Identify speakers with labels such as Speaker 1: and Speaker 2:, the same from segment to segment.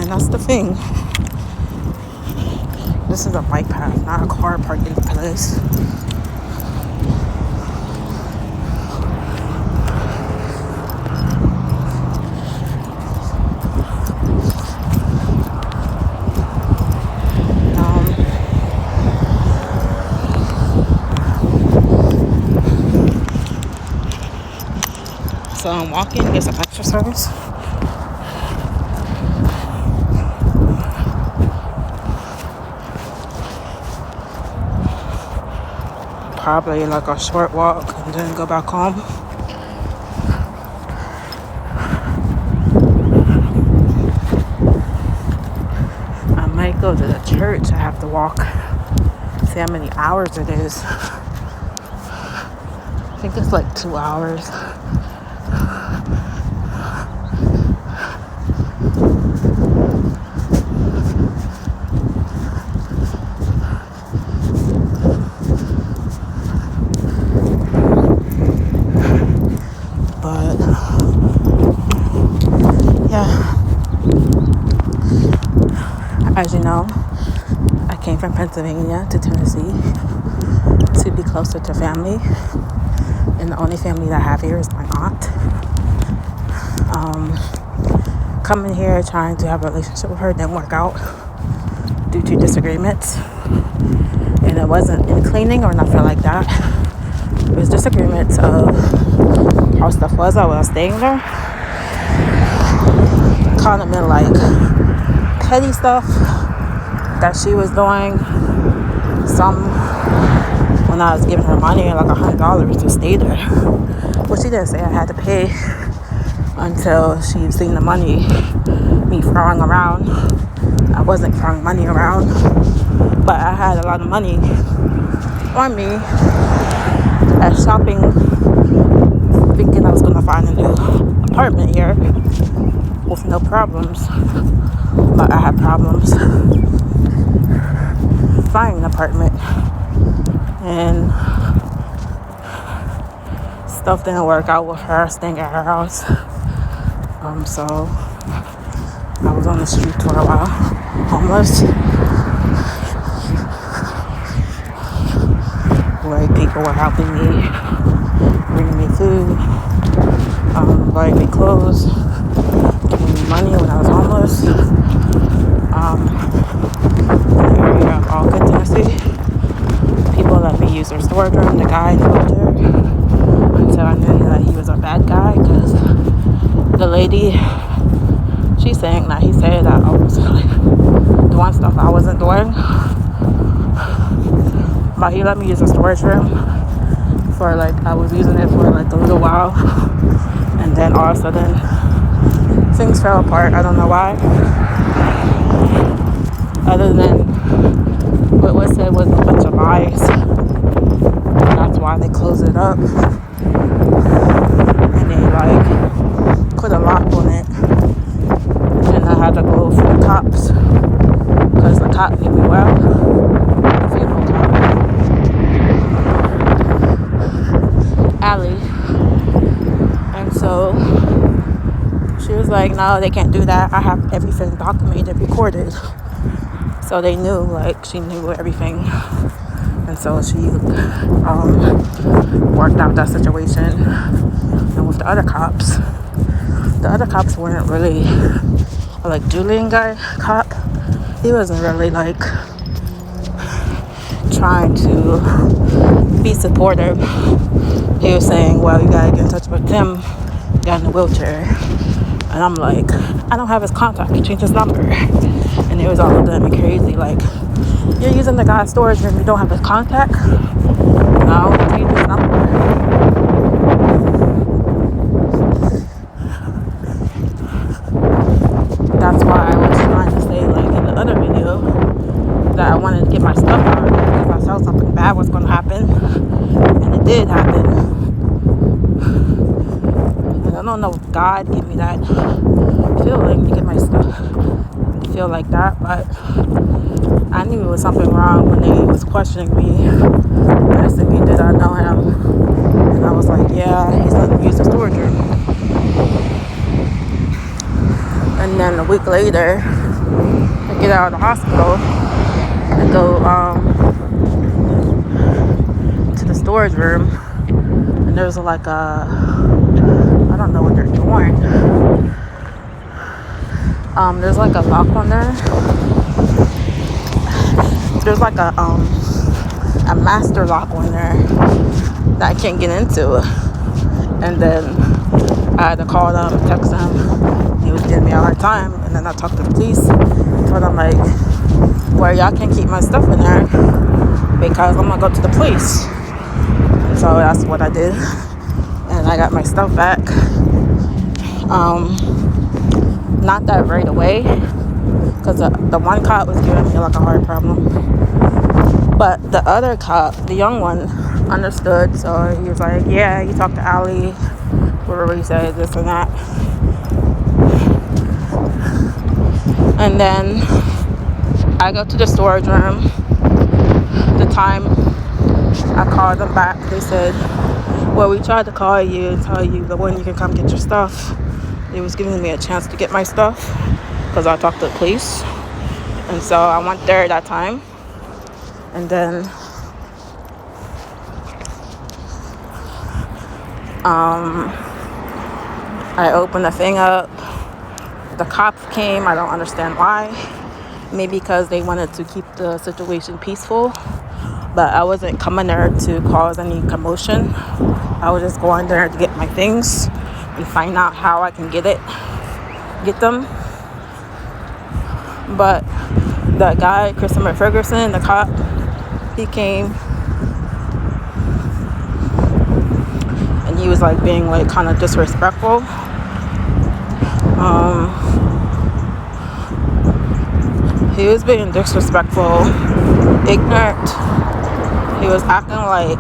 Speaker 1: And that's the thing. This is a bike path, not a car parking place. So I'm walking to get some exercise. Probably like a short walk and then go back home. I might go to the church. I have to walk. See how many hours it is. I think it's like 2 hours. But yeah, as you know, I came from Pennsylvania to Tennessee to be closer to family, and the only family that I have here is my aunt. Coming here trying to have a relationship with her didn't work out due to disagreements, and it wasn't in cleaning or nothing like that. It was disagreements of how stuff was while I was staying there. Kind of been like petty stuff that she was doing. Some when I was giving her money, like $100 to stay there. Well, she didn't say I had to pay until she seen the money me throwing around. I wasn't throwing money around, but I had a lot of money on me at shopping, thinking I was gonna find a new apartment here with no problems. But I had problems finding an apartment, and stuff didn't work out with her staying at her house. So I was on the street for a while, homeless. Like, people were helping me, bringing me food, buying me clothes, giving me money when I was homeless. In the area of Alton, Tennessee, people let me use their storage room. The guy lived there until I knew that he was a bad guy, because the lady, she's saying that he said that I was like doing stuff I wasn't doing. But he let me use the storage room for like, I was using it for like a little while, and then all of a sudden things fell apart. I don't know why, other than what was said was a bunch of lies, and that's why they closed it up, and they like put a lock on it, and I had to go for the cops, because the cop gave me the funeral cop, Allie. And so she was like, no, they can't do that. I have everything documented, recorded. So they knew, like, she knew everything. And so she worked out that situation. And with the other cops weren't really, like, Julian cop. He wasn't really, like, trying to be supportive. He was saying, well, you gotta get in touch with Tim, got in a wheelchair. And I'm like, I don't have his contact, change his number. And it was all looking at me crazy, like, you're using the guy's storage room, you don't have his contact? No, change his number. That's why I was trying to say, like, in the other video, that I wanted to get my stuff out, because I felt something bad was going to happen, and it did happen. And I don't know if God gave me that feeling to get my stuff, feel like that, but I knew it was something wrong when they was questioning me, asking me did I know him, and I was like, yeah, he's letting me use the storage room. And then a week later, get out of the hospital and go to the storage room. And there's like a, I don't know what they're doing. There's like a lock on there. There's like a master lock on there that I can't get into. And then I had to call them, text them. He was giving me a hard time. And then I talked to the police. Told them like, well, y'all can't keep my stuff in there because I'm gonna go to the police. And so that's what I did. And I got my stuff back. Not that right away, because the one cop was giving me like a hard problem. But the other cop, the young one, understood. So he was like, yeah, you talk to Allie, whatever he said, this and that. And then I go to the storage room. The time I called them back, they said, well, we tried to call you and tell you the when you can come get your stuff. They was giving me a chance to get my stuff because I talked to the police. And so I went there that time. And then I opened the thing up. The cops came. I don't understand why. Maybe because they wanted to keep the situation peaceful. But I wasn't coming there to cause any commotion. I was just going there to get my things and find out how I can get them. But the guy, Christopher Ferguson, the cop, he came and he was like being like kind of disrespectful. He was being disrespectful, ignorant. He was acting like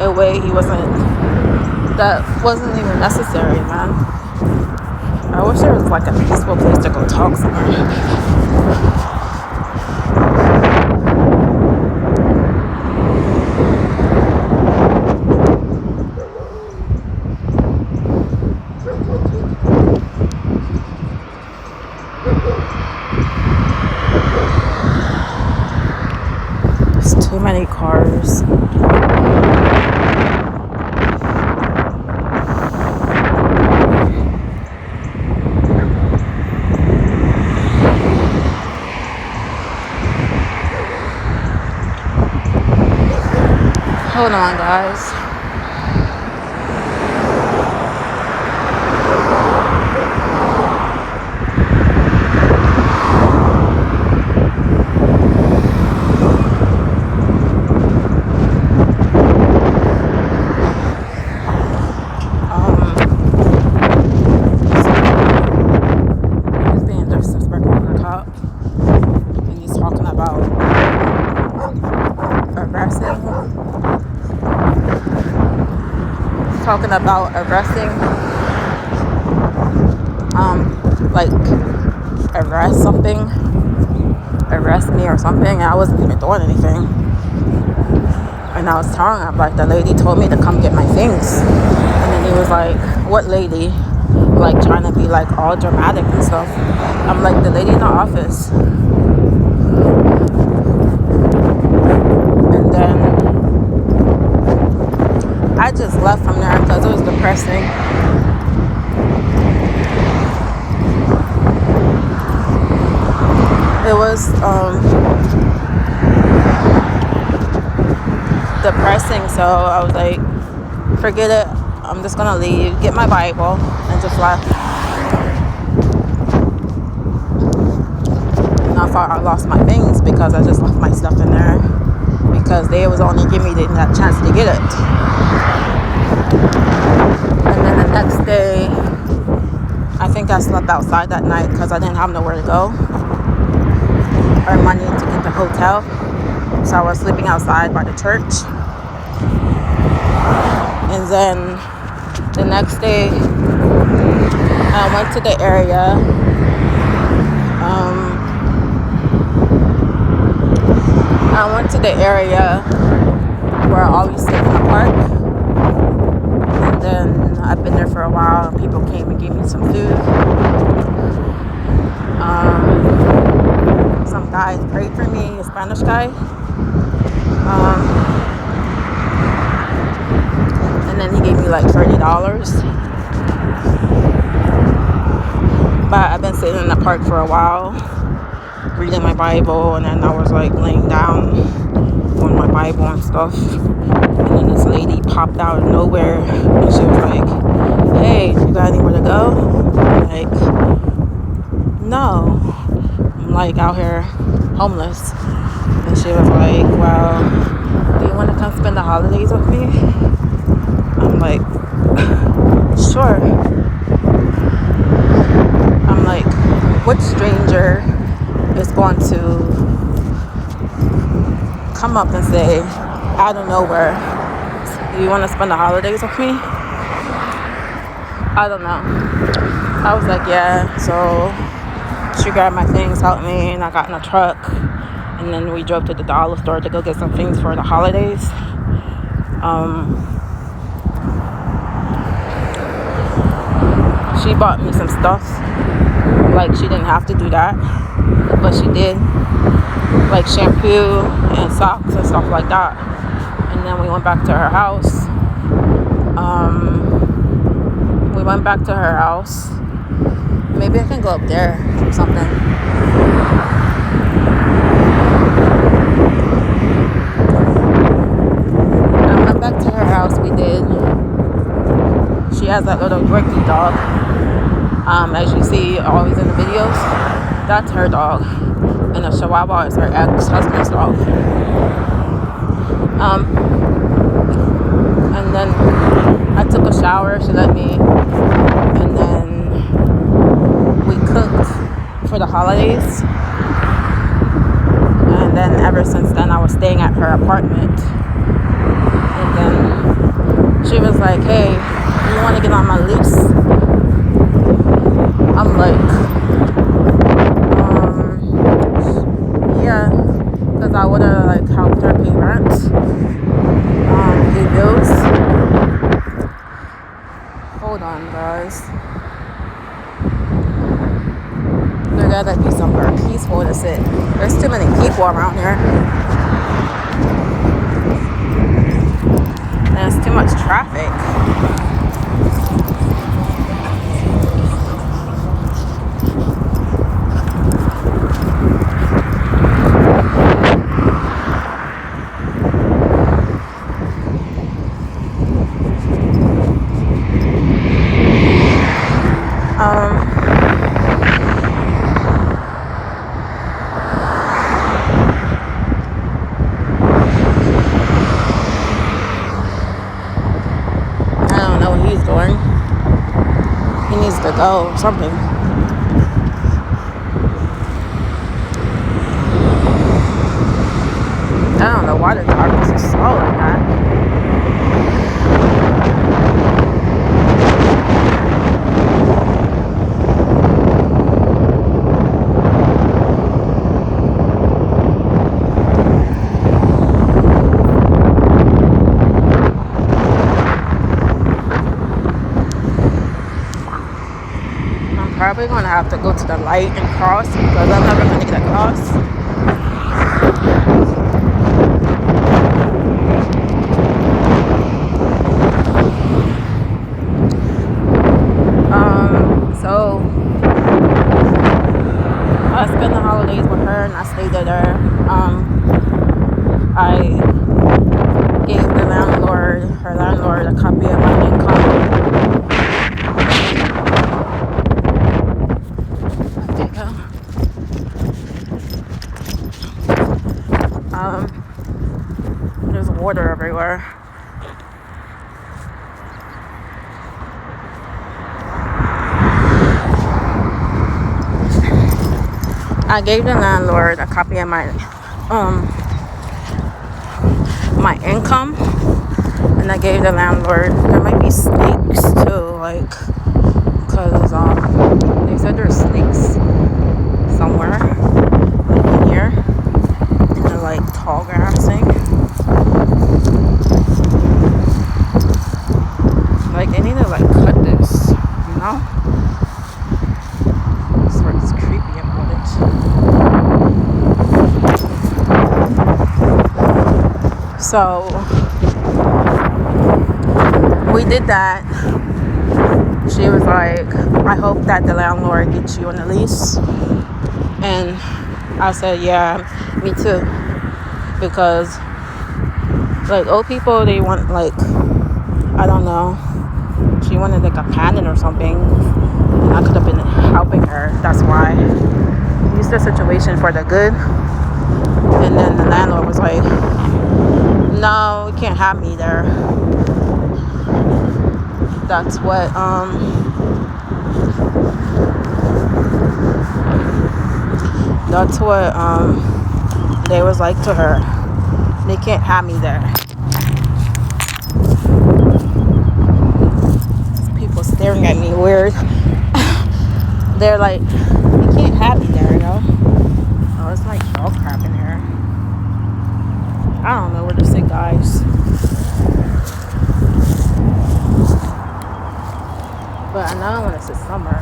Speaker 1: a way that wasn't even necessary, man. I wish there was like a peaceful place to go talk somewhere. There's too many cars. Hold on, guys. He's being disrespectful to the cop. And he's talking about arresting. Talking about arresting, like arrest me or something, and I wasn't even doing anything. And I was telling him, like, the lady told me to come get my things, and then he was like, what lady? Like trying to be like all dramatic and stuff. I'm like, the lady in the office. And then I just left from there because it was depressing. It was depressing, so I was like, forget it, I'm just gonna leave, get my Bible, and just left. And I thought I lost my things because I just left my stuff in there because they was only giving me that chance to get it. And then the next day, I think I slept outside that night because I didn't have nowhere to go or money to get the hotel. So I was sleeping outside by the church. And then the next day, I went to the area. Where I always sit in the park. And then I've been there for a while, and people came and gave me some food. Some But I've been sitting in the park for a while, reading my Bible, and then I was like laying down on my Bible and stuff. And then this lady popped out of nowhere, and she was like, "Hey, you got anywhere to go?" I'm like, "No, I'm like out here homeless." And she was like, "Well, do you want to come spend the holidays with me?" I'm like, "Sure." I'm like, what stranger is going to come up and say, out of nowhere, "Do you want to spend the holidays with me?" I don't know. I was like, yeah. So she grabbed my things, helped me, and I got in a truck. And then we drove to the dollar store to go get some things for the holidays. She bought me some stuff. Like, she didn't have to do that, but she did. Like shampoo and socks and stuff like that. And then we went back to her house. Maybe I can go up there or something. I went back to her house. We did. She has that little Gricky dog. As you see always in the videos, that's her dog. And the Chihuahua is her ex-husband's dog. And then I took a shower. She let me. And then we cooked for the holidays. And then ever since then, I was staying at her apartment. And then she was like, "Hey, you want to get on my lease?" I'm like, yeah, because I would have like helped her pay rent, pay bills. Hold on, guys. There gotta be somewhere peaceful to sit. There's too many people around here. There's too much traffic. To go or something. I don't know why the darkness is slow like that. Probably gonna have to go to the light and cross because I'm never gonna get across. So I spent the holidays with her and I stayed with her. I gave her landlord, a copy of my income. There's water everywhere. I gave the landlord a copy of my income, and I gave the landlord. There might be snakes too, like, cause they said there's snakes somewhere in here in the like tall grass thing. Like, they need to like cut this, you know? This works creepy about it. So we did that. she was like, I hope that the landlord gets you on the lease. And I said, yeah, me too. Because like old people, they want like, I don't know, she wanted like a companion or something, and I could have been helping her. That's why I used the situation for the good. And then the landlord was like, no, you can't have me there. That's what they was like to her. They can't have me there. People staring at me weird. They're like, you can't have me there, yo. Oh, it's like dog crap in here. I don't know where to sit, guys. But I know I want to sit somewhere.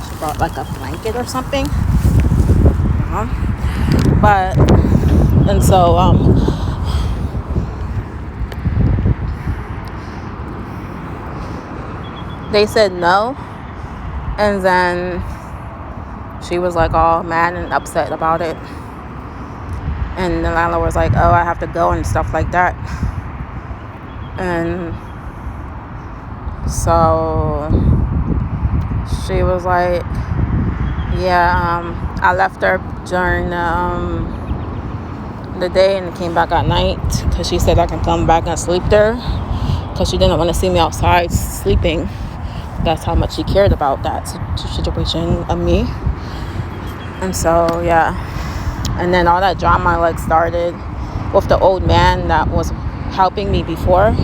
Speaker 1: She brought like a blanket or something. But, and so, they said no. And then she was like all mad and upset about it. And the landlord was like, oh, I have to go and stuff like that. And so she was like, yeah, I left her during the day and came back at night because she said I can come back and sleep there because she didn't want to see me outside sleeping. That's how much she cared about that situation of me. And so, yeah. And then all that drama like started with the old man that was helping me before.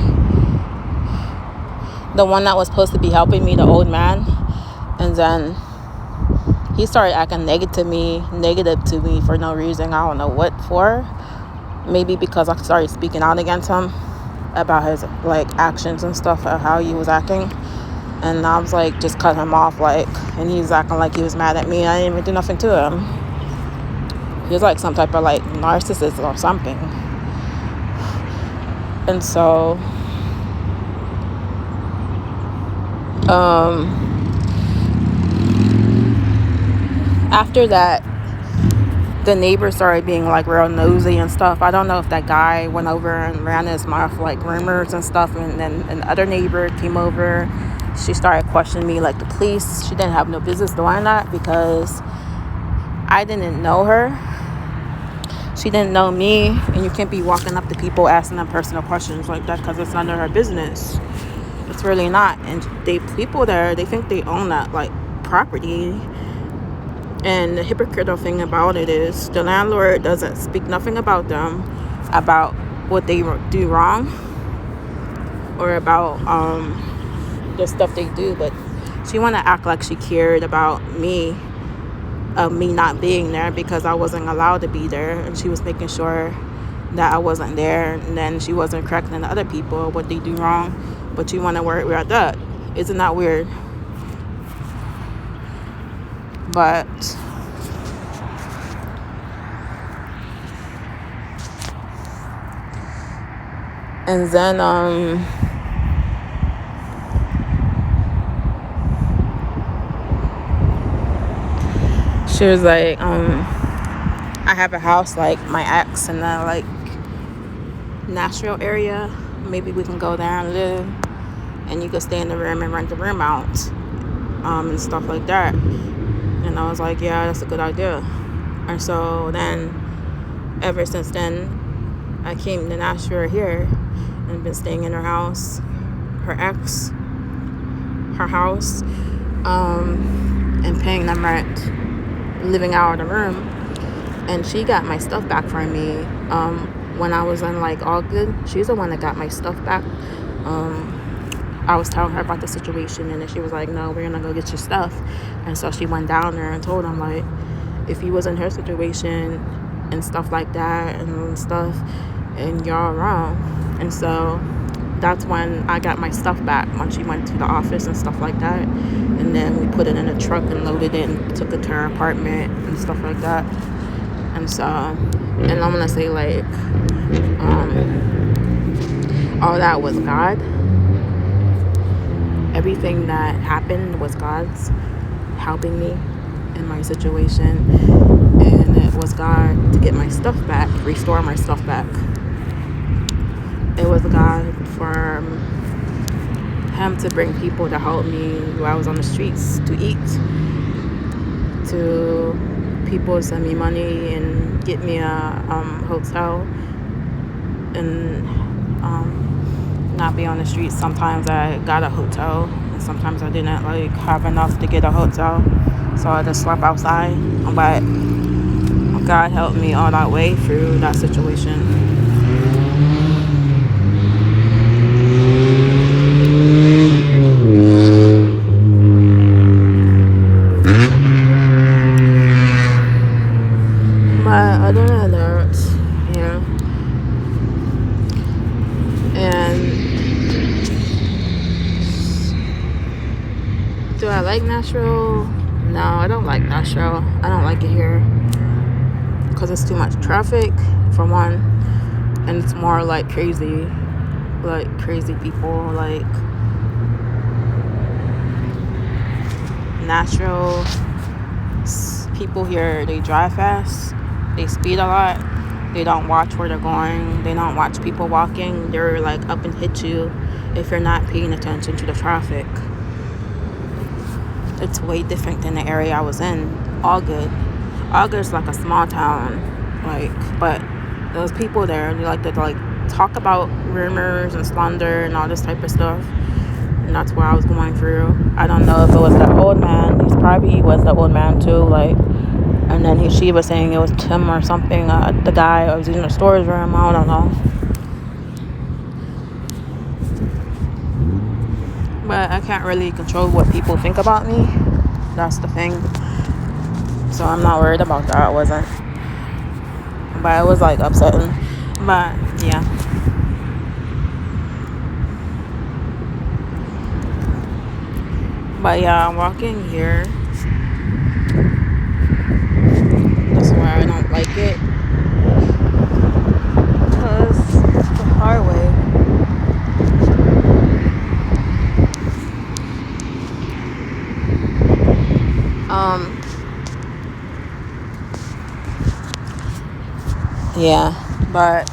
Speaker 1: The one that was supposed to be helping me, the old man. And then he started acting negative to me for no reason. I don't know what for. Maybe because I started speaking out against him about his like actions and stuff, or how he was acting. And I was like, just cut him off, like, and he's acting like he was mad at me. I didn't even do nothing to him. He was like some type of like narcissist or something. And so after that, the neighbors started being like real nosy and stuff. I don't know if that guy went over and ran his mouth like rumors and stuff, and then an other neighbor came over. She started questioning me like the police. She didn't have no business doing that because I didn't know her. She didn't know me, and you can't be walking up to people asking them personal questions like that because it's none of her business. It's really not. And people there, they think they own that like property. And the hypocritical thing about it is the landlord doesn't speak nothing about them, about what they do wrong, or about the stuff they do. But she want to act like she cared about me, of me not being there because I wasn't allowed to be there, and she was making sure that I wasn't there, and then she wasn't correcting the other people what they do wrong. But you want to worry about that. Isn't that weird? But and then she was like, I have a house like my ex in the like Nashville area. Maybe we can go there and live, and you could stay in the room and rent the room out, and stuff like that. And I was like, yeah, that's a good idea. And so then, ever since then, I came to Nashville here and been staying in her house, her house, and paying them rent, living out of the room. And she got my stuff back from me when I was in like August. She's the one that got my stuff back. I was telling her about the situation, and then she was like, no, we're gonna go get your stuff. And so she went down there and told him, like, if he was in her situation and stuff like that and stuff, and y'all wrong. And so that's when I got my stuff back, when she went to the office and stuff like that. And then we put it in a truck and loaded it and took it to her apartment and stuff like that. And so, and I'm gonna say like all that was God. everything that happened was God's helping me in my situation, and it was God to get my stuff back, restore my stuff back. It was God for him to bring people to help me while I was on the streets to eat, to people send me money and get me a hotel, and not be on the streets. Sometimes I got a hotel, and sometimes I didn't have enough to get a hotel, so I just slept outside. But God helped me all that way through that situation. But other than that, yeah. And do I like Nashville? No, I don't like Nashville. I don't like it here because it's too much traffic, for one, and it's more crazy people. Nashville, people here, they drive fast, they speed a lot, they don't watch where they're going, they don't watch people walking, they're up and hit you if you're not paying attention to the traffic. It's way different than the area I was in. August like a small town, but those people there, they like to talk about rumors and slander and all this type of stuff. And that's what I was going through. I don't know if it was the old man. He was the old man too. And then she was saying it was Tim or something. The guy I was in the storage room. I don't know. But I can't really control what people think about me. That's the thing. So I'm not worried about that. I wasn't. But it was upsetting. But yeah. But yeah, I'm walking here. That's why I don't like it. Because it's the highway. Yeah, but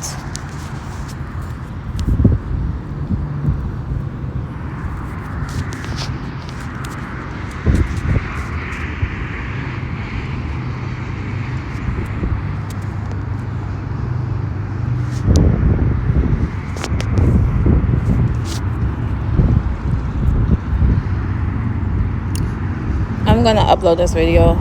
Speaker 1: I'm gonna upload this video